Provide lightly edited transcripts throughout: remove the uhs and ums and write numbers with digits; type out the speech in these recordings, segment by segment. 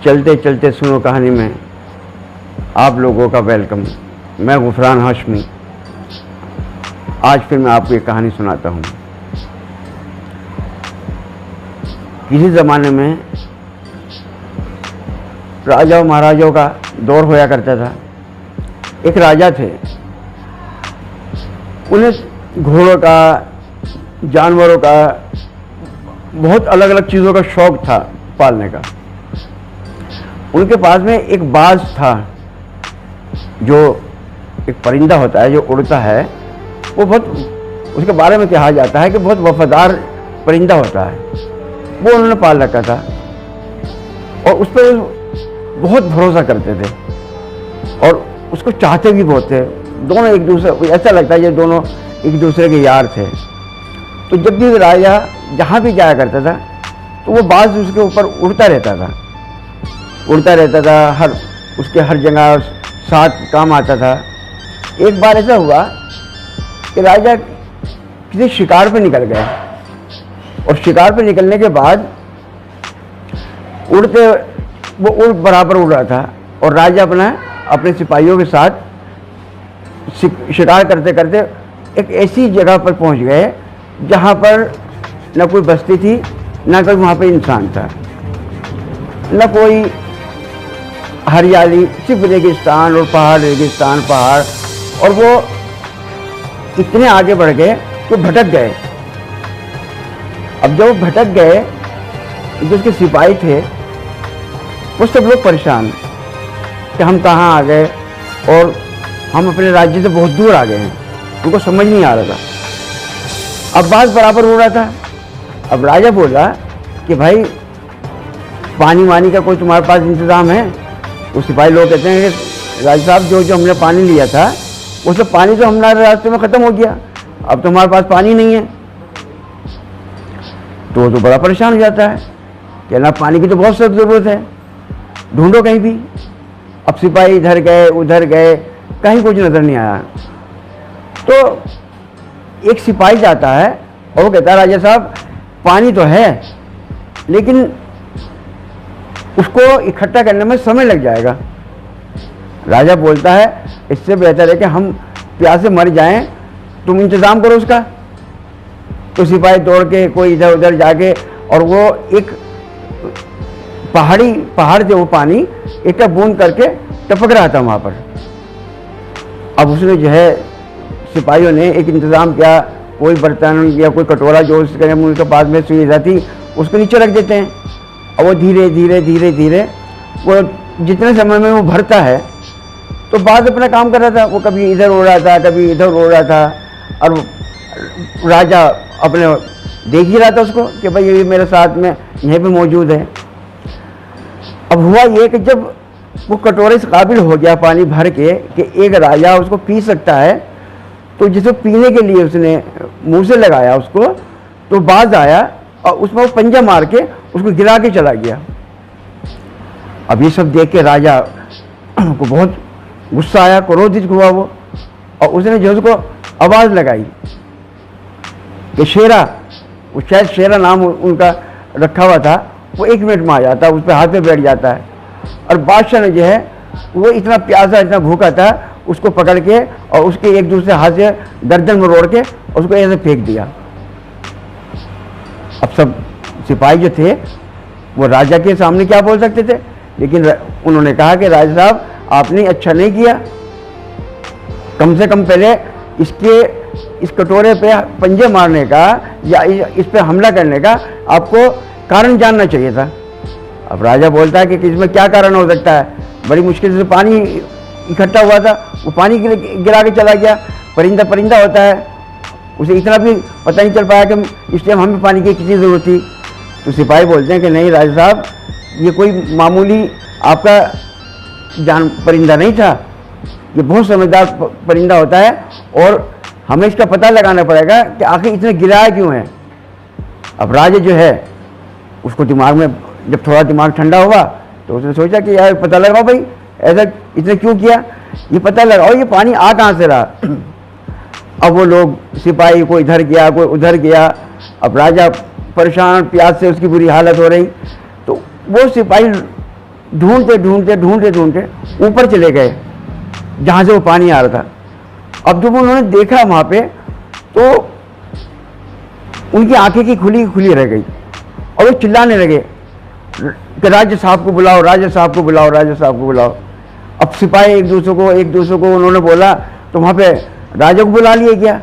चलते चलते सुनो कहानी में आप लोगों का वेलकम। मैं गुफरान हाशमी। आज फिर मैं आपको एक कहानी सुनाता हूँ। किसी ज़माने में राजा और महाराजाओं का दौर होया करता था। एक राजा थे, उन्हें घोड़ों का, जानवरों का, बहुत अलग अलग चीज़ों का शौक़ था पालने का। उनके पास में एक बाज था, जो एक परिंदा होता है जो उड़ता है। वो बहुत, उसके बारे में कहा जाता है कि बहुत वफादार परिंदा होता है। वो उन्होंने पाल रखा था और उस पर बहुत भरोसा करते थे और उसको चाहते भी बहुत थे। दोनों एक दूसरे, ऐसा लगता है ये दोनों एक दूसरे के यार थे। तो जब भी राजा जहाँ भी जाया करता था तो वो बाज उसके ऊपर उड़ता रहता था, उसके हर जगह साथ काम आता था। एक बार ऐसा हुआ कि राजा किसी शिकार पे निकल गए और शिकार पे निकलने के बाद वो उड़ बराबर उड़ रहा था और राजा अपने सिपाहियों के साथ शिकार करते करते एक ऐसी जगह पर पहुंच गए जहां पर न कोई बस्ती थी, न कोई वहां पे इंसान था, न कोई हरियाली, सिर्फ रेगिस्तान और पहाड़। और वो इतने आगे बढ़ गए कि भटक गए। अब जब वो भटक गए, जो उसके सिपाही थे वो सब लोग परेशान कि हम कहाँ आ गए और हम अपने राज्य से बहुत दूर आ गए हैं। उनको समझ नहीं आ रहा था। अब बात बराबर हो रहा था। अब राजा बोला कि भाई पानी वानी का कोई तुम्हारे पास इंतज़ाम है? वो सिपाही लोग कहते हैं कि राजा साहब जो हमने पानी लिया था वो सब पानी तो हमारे रास्ते में ख़त्म हो गया, अब तो हमारे पास पानी नहीं है। तो बड़ा परेशान हो जाता है कि ना, पानी की तो बहुत सख्त ज़रूरत है, ढूंढो कहीं भी। अब सिपाही इधर गए उधर गए, कहीं कुछ नज़र नहीं आया। तो एक सिपाही जाता है और वो कहता है राजा साहब पानी तो है लेकिन उसको इकट्ठा करने में समय लग जाएगा। राजा बोलता है इससे बेहतर है कि हम प्यासे मर जाएं, तुम इंतज़ाम करो उसका। तो सिपाही दौड़ के कोई इधर उधर जाके, और वो एक पहाड़ से वो पानी एक बूंद करके टपक रहा था वहाँ पर। अब उसने जो है सिपाहियों ने एक इंतज़ाम किया, कोई बर्तन या कोई कटोरा जो उसके उनके पास में सुविधा थी उसको नीचे रख देते हैं और वो धीरे धीरे वो जितने समय में वो भरता है तो बाद अपना काम कर रहा था। वो कभी इधर उड़ रहा था, कभी इधर उड़ रहा था और राजा अपने देख ही रहा था उसको कि भाई ये मेरे साथ में यहीं पे मौजूद है। अब हुआ ये कि जब वो कटोरे से काबिल हो गया पानी भर के कि एक राजा उसको पी सकता है, तो जिसको पीने के लिए उसने मुंह से लगाया उसको, तो बाज आया और उसमें वो पंजा मार के उसको गिरा के चला गया। अब ये सब देख के राजा को बहुत गुस्सा आया, क्रोधित हुआ वो, और उसने जो उसको आवाज़ लगाई कि शेरा, वो शायद शेरा नाम उनका रखा हुआ था, वो 1 मिनट में आ जाता, उस पर हाथ में बैठ जाता है। और बादशाह ने जो है वो इतना प्यासा, इतना भूखा था, उसको पकड़ के और उसके एक दूसरे हाथ से गर्दन में रोड़ के उसको ऐसे फेंक दिया। अब सब सिपाही जो थे वो राजा के सामने क्या बोल सकते थे, लेकिन उन्होंने कहा कि राजा साहब आपने अच्छा नहीं किया, कम से कम पहले इस कटोरे पे पंजे मारने का या इस पे हमला करने का आपको कारण जानना चाहिए था। अब राजा बोलता है कि इसमें क्या कारण हो सकता है, बड़ी मुश्किल से पानी इकट्ठा हुआ था, वो पानी गिरा के चला गया। परिंदा होता है, उसे इतना भी पता नहीं चल पाया कि इस टाइम हमें पानी की कितनी ज़रूरत थी। तो सिपाही बोलते हैं कि नहीं राजा साहब, ये कोई मामूली आपका परिंदा नहीं था, ये बहुत समझदार परिंदा होता है और हमें इसका पता लगाना पड़ेगा कि आखिर इतने गिराया क्यों है। अब राजा जो है उसको दिमाग में, जब थोड़ा दिमाग ठंडा हुआ तो उसने सोचा कि यार पता लगाओ भाई ऐसा इसने क्यों किया, ये पता लगाओ ये पानी आ कहाँ से रहा। अब वो लोग, सिपाही कोई इधर गया कोई उधर गया। अब राजा परेशान, प्यास से उसकी बुरी हालत हो रही। तो वो सिपाही ढूंढते ढूंढते ढूंढते ढूंढते ऊपर चले गए जहाँ से वो पानी आ रहा था। अब जब उन्होंने देखा वहाँ पे तो उनकी आंखें की खुली खुली रह गई और वो चिल्लाने लगे कि राजा साहब को बुलाओ, राजा साहब को बुलाओ, राजा साहब को बुलाओ। अब सिपाही एक दूसरे को उन्होंने बोला तो वहाँ पे राजा को बुला लिए क्या।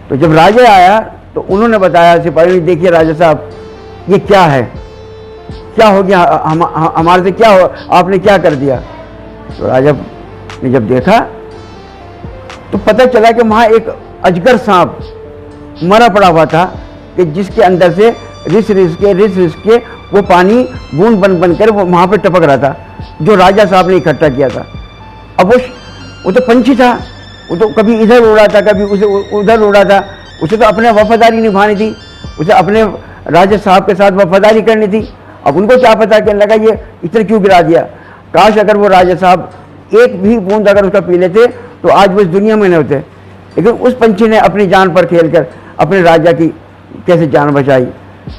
तो जब राजा आया तो उन्होंने बताया सिपाही ने, देखिए राजा साहब ये क्या है, क्या हो गया, हमारे से क्या हो, आपने क्या कर दिया। तो राजा ने जब देखा तो पता चला कि वहाँ एक अजगर सांप मरा पड़ा हुआ था कि जिसके अंदर से रिस के वो पानी बूंद बन बन कर वो वहाँ पे टपक रहा था जो राजा साहब ने इकट्ठा किया था। अब वो तो पंछी था, वो तो कभी इधर उड़ा था कभी उसे उधर उड़ा था, उसे तो अपने वफादारी निभानी थी, उसे अपने राजा साहब के साथ वफादारी करनी थी। अब उनको क्या पता, कहने लगा ये इतना क्यों गिरा दिया, काश अगर वो राजा साहब एक भी बूंद अगर उसका पी लेते तो आज वो इस दुनिया में न होते। लेकिन उस पंछी ने अपनी जान पर खेलकर अपने राजा की कैसे जान बचाई।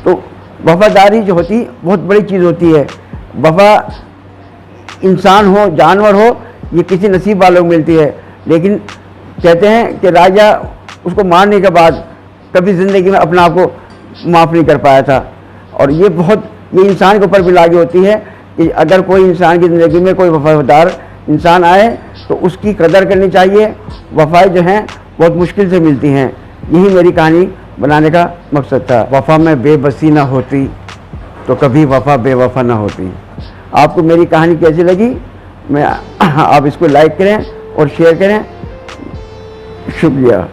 तो वफादारी जो होती बहुत बड़ी चीज़ होती है। वफा इंसान हो जानवर हो ये किसी नसीब वालों को मिलती है, लेकिन कहते हैं कि राजा उसको मारने के बाद कभी ज़िंदगी में अपने आप को माफ़ नहीं कर पाया था। और ये इंसान के ऊपर भी लागू होती है कि अगर कोई इंसान की ज़िंदगी में कोई वफादार इंसान आए तो उसकी कदर करनी चाहिए। वफ़ाएँ जो हैं बहुत मुश्किल से मिलती हैं। यही मेरी कहानी बनाने का मकसद था। वफ़ा में बेबसी ना होती तो कभी वफ़ा बेवफ़ा ना होती। आपको मेरी कहानी कैसी लगी आप इसको लाइक करें और शेयर करें। शुक्रिया।